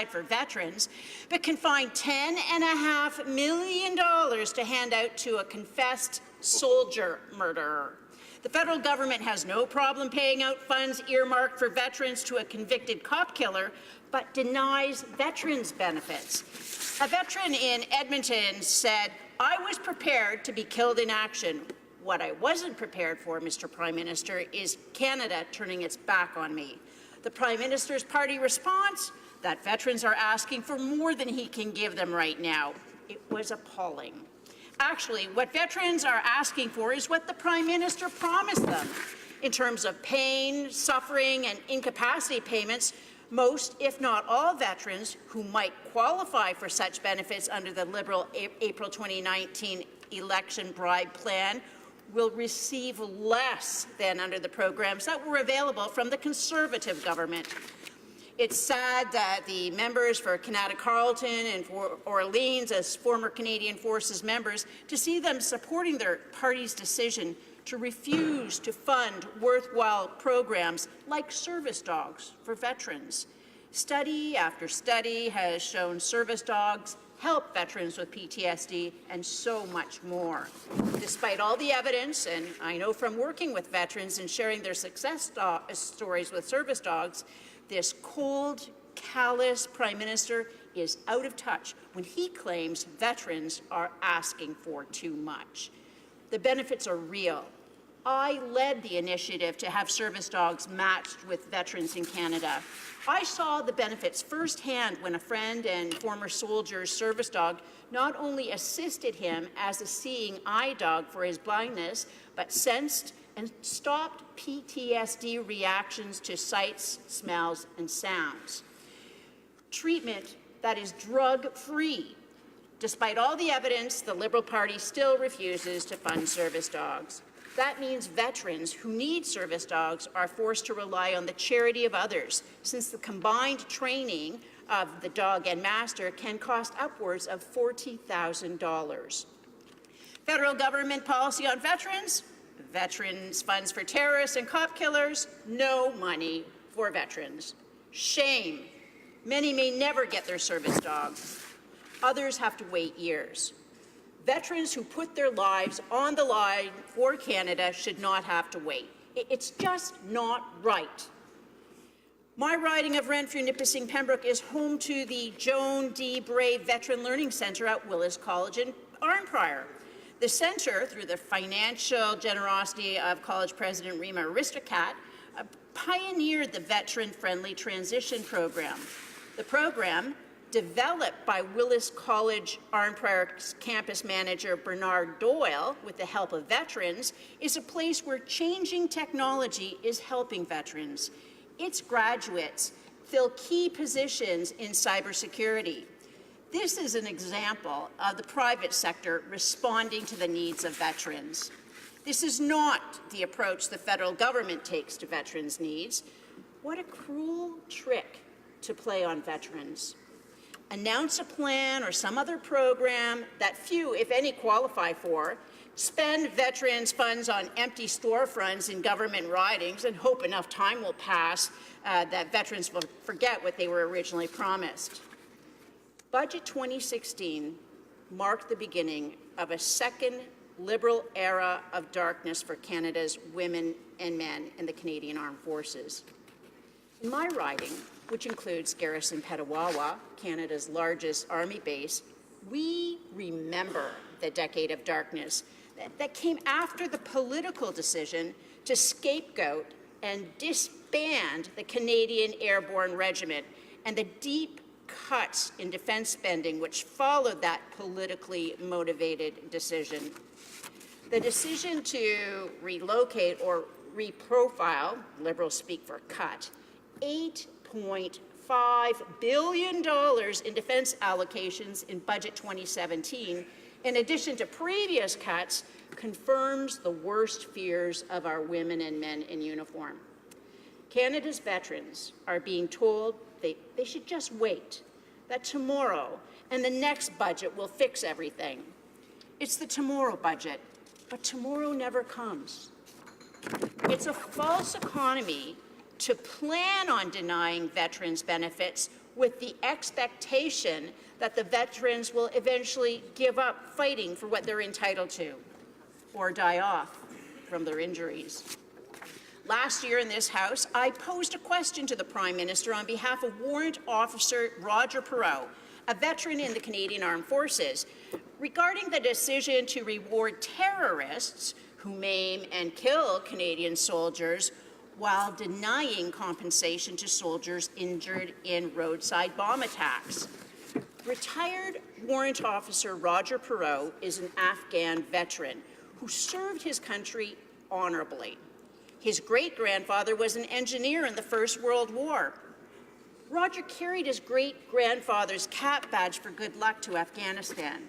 for veterans, but can find $10.5 million to hand out to a confessed soldier murderer. The federal government has no problem paying out funds earmarked for veterans to a convicted cop killer, but denies veterans benefits. A veteran in Edmonton said, "I was prepared to be killed in action. What I wasn't prepared for, Mr. Prime Minister, is Canada turning its back on me." The Prime Minister's party response? That veterans are asking for more than he can give them right now. It was appalling. Actually, what veterans are asking for is what the Prime Minister promised them. In terms of pain, suffering, and incapacity payments, most, if not all, veterans who might qualify for such benefits under the Liberal April 2019 election bribe plan will receive less than under the programs that were available from the Conservative government. It's sad that the members for Canada Carleton and for Orleans, as former Canadian Forces members, to see them supporting their party's decision to refuse to fund worthwhile programs like service dogs for veterans. Study after study has shown service dogs help veterans with PTSD and so much more. Despite all the evidence, and I know from working with veterans and sharing their success stories with service dogs, this cold, callous Prime Minister is out of touch when he claims veterans are asking for too much. The benefits are real. I led the initiative to have service dogs matched with veterans in Canada. I saw the benefits firsthand when a friend and former soldier's service dog not only assisted him as a seeing eye dog for his blindness, but sensed and stopped PTSD reactions to sights, smells, and sounds. Treatment that is drug-free. Despite all the evidence, the Liberal Party still refuses to fund service dogs. That means veterans who need service dogs are forced to rely on the charity of others, since the combined training of the dog and master can cost upwards of $40,000. Federal government policy on veterans? Veterans funds for terrorists and cop killers? No money for veterans. Shame. Many may never get their service dogs. Others have to wait years. Veterans who put their lives on the line for Canada should not have to wait. It's just not right. My riding of Renfrew-Nipissing-Pembroke is home to the Joan D. Bray Veteran Learning Centre at Willis College in Arnprior. The centre, through the financial generosity of College President Rima Aristocat, pioneered the veteran-friendly transition program. The program, developed by Willis College Arnprior's campus manager Bernard Doyle with the help of veterans, is a place where changing technology is helping veterans. Its graduates fill key positions in cybersecurity. This is an example of the private sector responding to the needs of veterans. This is not the approach the federal government takes to veterans' needs. What a cruel trick to play on veterans. Announce a plan or some other program that few, if any, qualify for, spend veterans' funds on empty storefronts in government ridings and hope enough time will pass that veterans will forget what they were originally promised. Budget 2016 marked the beginning of a second Liberal era of darkness for Canada's women and men in the Canadian Armed Forces. In my riding, which includes Garrison Petawawa, Canada's largest army base, we remember the decade of darkness that came after the political decision to scapegoat and disband the Canadian Airborne Regiment and the deep cuts in defence spending which followed that politically motivated decision. The decision to relocate or reprofile, Liberals speak for cut, $8.5 billion in defence allocations in Budget 2017, in addition to previous cuts, confirms the worst fears of our women and men in uniform. Canada's veterans are being told they should just wait, that tomorrow and the next budget will fix everything. It's the tomorrow budget, but tomorrow never comes. It's a false economy to plan on denying veterans benefits with the expectation that the veterans will eventually give up fighting for what they're entitled to or die off from their injuries. Last year in this House, I posed a question to the Prime Minister on behalf of Warrant Officer Roger Perreault, a veteran in the Canadian Armed Forces, regarding the decision to reward terrorists who maim and kill Canadian soldiers while denying compensation to soldiers injured in roadside bomb attacks. Retired Warrant Officer Roger Perreault is an Afghan veteran who served his country honorably. His great-grandfather was an engineer in the First World War. Roger carried his great-grandfather's cap badge for good luck to Afghanistan.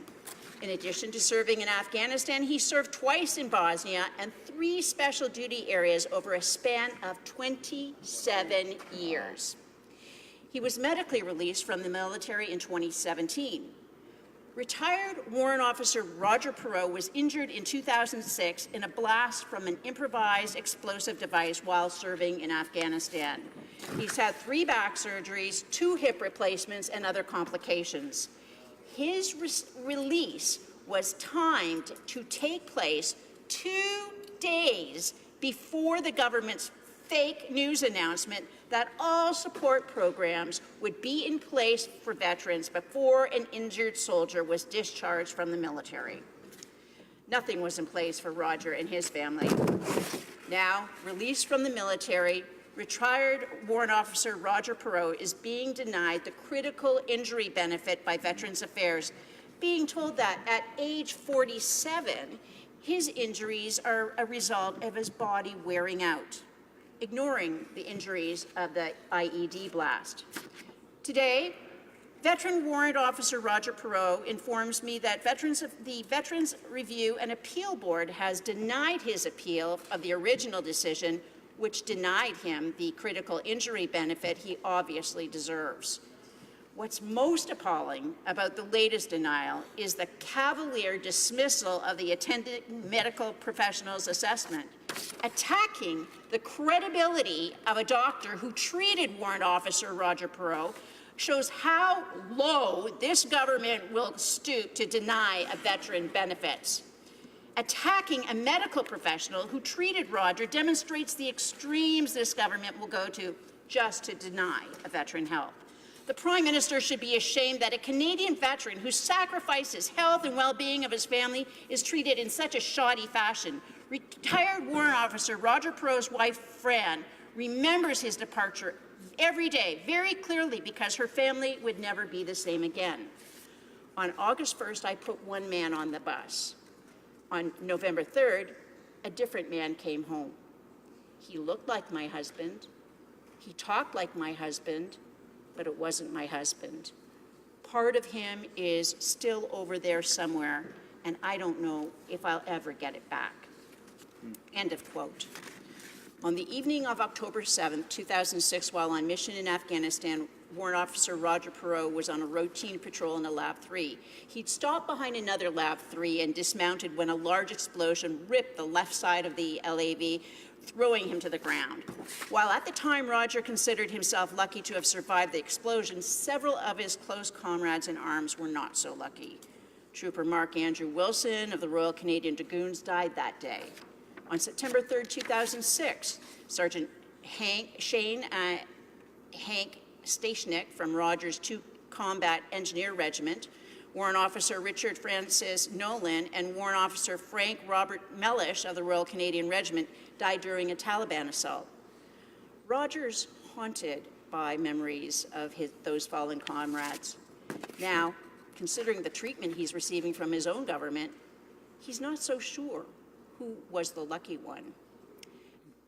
In addition to serving in Afghanistan, he served twice in Bosnia and 3 special duty areas over a span of 27 years. He was medically released from the military in 2017. Retired Warrant Officer Roger Perreault was injured in 2006 in a blast from an improvised explosive device while serving in Afghanistan. He's had 3 back surgeries, 2 hip replacements, and other complications. His release was timed to take place 2 days before the government's fake news announcement that all support programs would be in place for veterans before an injured soldier was discharged from the military. Nothing was in place for Roger and his family. Now, released from the military, retired Warrant Officer Roger Perreault is being denied the critical injury benefit by Veterans Affairs, being told that at age 47, his injuries are a result of his body wearing out, ignoring the injuries of the IED blast. Today, Veteran Warrant Officer Roger Perreault informs me that the Veterans Review and Appeal Board has denied his appeal of the original decision, which denied him the critical injury benefit he obviously deserves. What's most appalling about the latest denial is the cavalier dismissal of the attending medical professional's assessment, attacking the credibility of a doctor who treated Warrant Officer Roger Perreault shows how low this government will stoop to deny a veteran benefits. Attacking a medical professional who treated Roger demonstrates the extremes this government will go to just to deny a veteran help. The Prime Minister should be ashamed that a Canadian veteran who sacrificed his health and well-being of his family is treated in such a shoddy fashion. Retired Warrant Officer Roger Perreault's wife, Fran, remembers his departure every day very clearly because her family would never be the same again. On August 1st, I put one man on the bus. On November 3rd, a different man came home. He looked like my husband. He talked like my husband, but it wasn't my husband. Part of him is still over there somewhere, and I don't know if I'll ever get it back. End of quote. On the evening of October 7th, 2006, while on mission in Afghanistan, Warrant Officer Roger Perreault was on a routine patrol in a Lab 3. He'd stopped behind another Lab 3 and dismounted when a large explosion ripped the left side of the LAV, throwing him to the ground. While at the time Roger considered himself lucky to have survived the explosion, several of his close comrades in arms were not so lucky. Trooper Mark Andrew Wilson of the Royal Canadian Dragoons died that day. On September 3rd, 2006, Sergeant Hank Stachnik from Rogers 2 Combat Engineer Regiment, Warrant Officer Richard Francis Nolan, and Warrant Officer Frank Robert Mellish of the Royal Canadian Regiment died during a Taliban assault. Roger's haunted by memories of those fallen comrades. Now, considering the treatment he's receiving from his own government, he's not so sure who was the lucky one.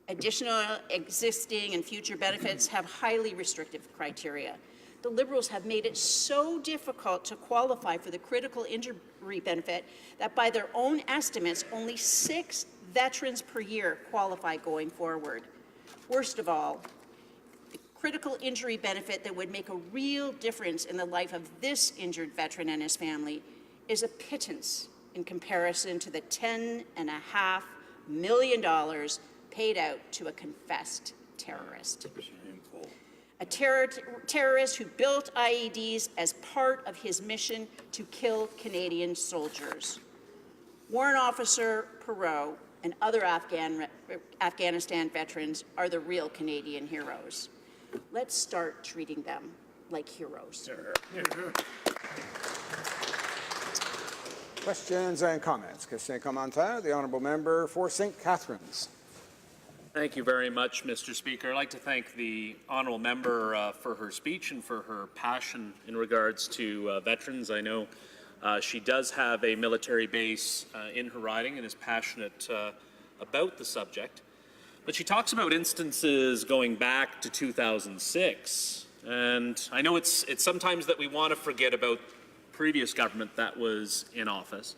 Additional existing and future benefits have highly restrictive criteria. The Liberals have made it so difficult to qualify for the critical injury benefit that by their own estimates, only 6 veterans per year qualify going forward. Worst of all, the critical injury benefit that would make a real difference in the life of this injured veteran and his family is a pittance in comparison to the $10.5 million paid out to a confessed terrorist. Shameful. a terrorist who built IEDs as part of his mission to kill Canadian soldiers. Warrant Officer Perot and other Afghanistan veterans are the real Canadian heroes. Let's start treating them like heroes. Questions and comments. Question commentaire, the honourable member for St. Catharines. Thank you very much, Mr. Speaker. I'd like to thank the honourable member for her speech and for her passion in regards to veterans. I know she does have a military base in her riding and is passionate about the subject. But she talks about instances going back to 2006. And I know it's sometimes that we want to forget about previous government that was in office,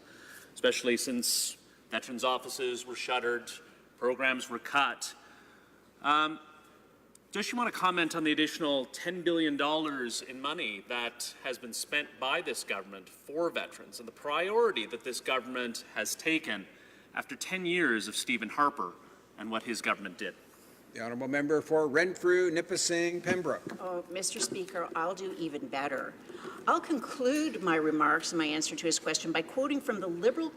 especially since veterans' offices were shuttered, programs were cut. Does she want to comment on the additional $10 billion in money that has been spent by this government for veterans and the priority that this government has taken after 10 years of Stephen Harper and what his government did? The honourable member for Renfrew-Nipissing-Pembroke. Oh, Mr. Speaker, I'll do even better. I'll conclude my remarks and my answer to his question by quoting from the Liberal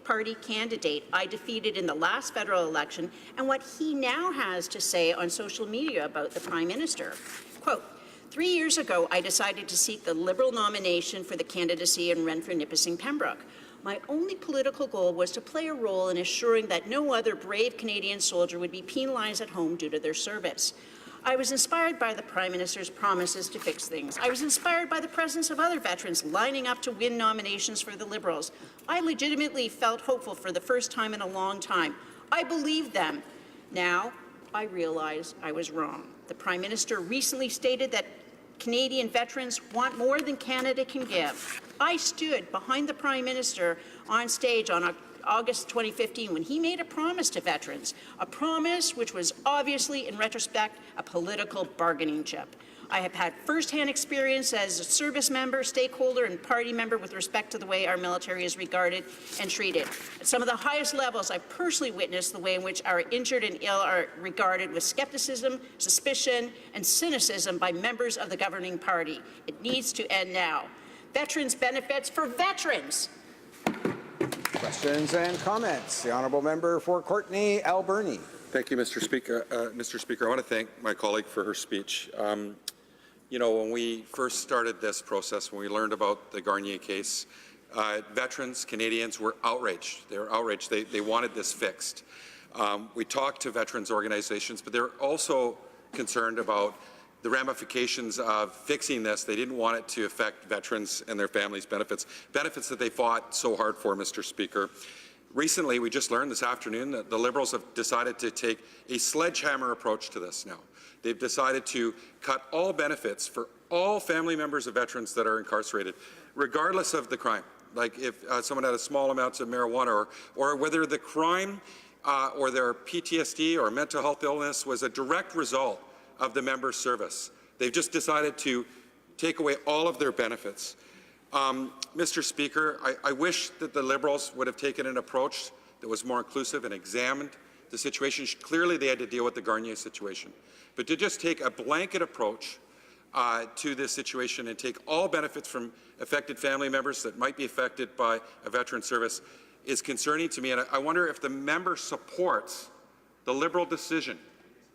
Party candidate I defeated in the last federal election and what he now has to say on social media about the Prime Minister. Quote, 3 years ago, I decided to seek the Liberal nomination for the candidacy in Renfrew-Nipissing-Pembroke. My only political goal was to play a role in assuring that no other brave Canadian soldier would be penalized at home due to their service. I was inspired by the Prime Minister's promises to fix things. I was inspired by the presence of other veterans lining up to win nominations for the Liberals. I legitimately felt hopeful for the first time in a long time. I believed them. Now, I realize I was wrong. The Prime Minister recently stated that Canadian veterans want more than Canada can give. I stood behind the Prime Minister on stage on August 2015 when he made a promise to veterans, a promise which was obviously, in retrospect, a political bargaining chip. I have had first-hand experience as a service member, stakeholder, and party member with respect to the way our military is regarded and treated. At some of the highest levels, I've personally witnessed the way in which our injured and ill are regarded with skepticism, suspicion, and cynicism by members of the governing party. It needs to end now. Veterans benefits for veterans. Questions and comments. The honourable member for Courtenay Alberni. Thank you, Mr. Speaker. Mr. Speaker, I want to thank my colleague for her speech. You know, when we first started this process, when we learned about the Garnier case, veterans, Canadians were outraged. They were outraged. They wanted this fixed. We talked to veterans organizations, but they're also concerned about the ramifications of fixing this. They didn't want it to affect veterans and their families' benefits that they fought so hard for, Mr. Speaker. Recently, we just learned this afternoon that the Liberals have decided to take a sledgehammer approach to this now. They've decided to cut all benefits for all family members of veterans that are incarcerated, regardless of the crime. Like if someone had a small amount of marijuana or whether the crime or their PTSD or mental health illness was a direct result of the member's service. They've just decided to take away all of their benefits. Mr. Speaker, I wish that the Liberals would have taken an approach that was more inclusive and examined the situation. Clearly, they had to deal with the Garnier situation. But to just take a blanket approach to this situation and take all benefits from affected family members that might be affected by a veteran service is concerning to me. And I wonder if the member supports the Liberal decision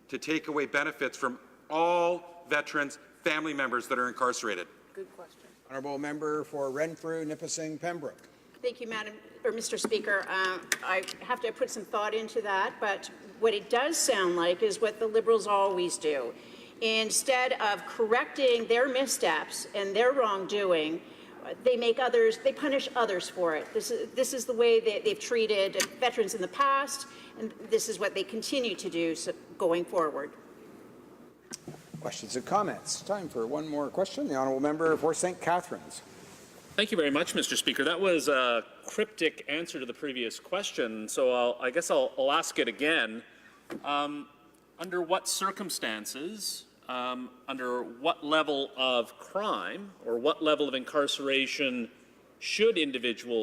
to take away benefits from all veterans' family members that are incarcerated. Good question. Honourable member for Renfrew-Nipissing-Pembroke. Thank you, Mr. Speaker. I have to put some thought into that, but what it does sound like is what the Liberals always do. Instead of correcting their missteps and their wrongdoing, they punish others for it. This is the way they've treated veterans in the past, and this is what they continue to do going forward. Questions and comments. Time for one more question. The honourable member for St. Catharines. Thank you very much, Mr. Speaker. That was a cryptic answer to the previous question, so I guess I'll ask it again. Under what circumstances, under what level of crime or what level of incarceration should individuals